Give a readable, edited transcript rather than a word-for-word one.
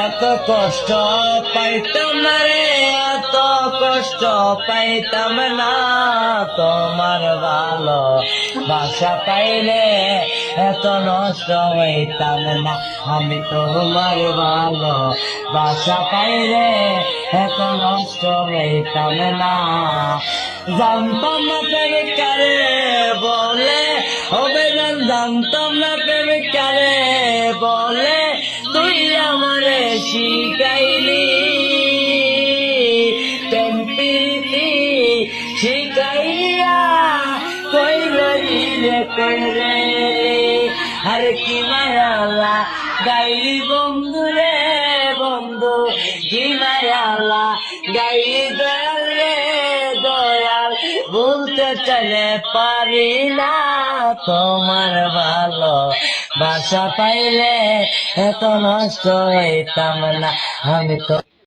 এত কষ্ট পাইতাম না রে, এত কষ্ট পাইতাম না। তোমার ভালো বাসা পাইলে এত নষ্ট হইতাম না। আমি তোমার ভালো বাসা পাইলে এত নষ্ট হইতাম না। জানতাম না প্রেমিকারে বলে হবে না, জানতাম না প্রেমিকারে বলে তুই আমারে শিখাইলি। প্রেম প্রীতি শিখাইয়া কই রে কই রে। আরে কি মায়ালা গাইলি বন্ধু রে বন্ধু, কি মায়ালা গাইলি দয়াল রে দয়াল। বলতে চাইলে পারি না, তোমার ভালো বাসা পাইলে এত নষ্ট হইতাম না। আমি তো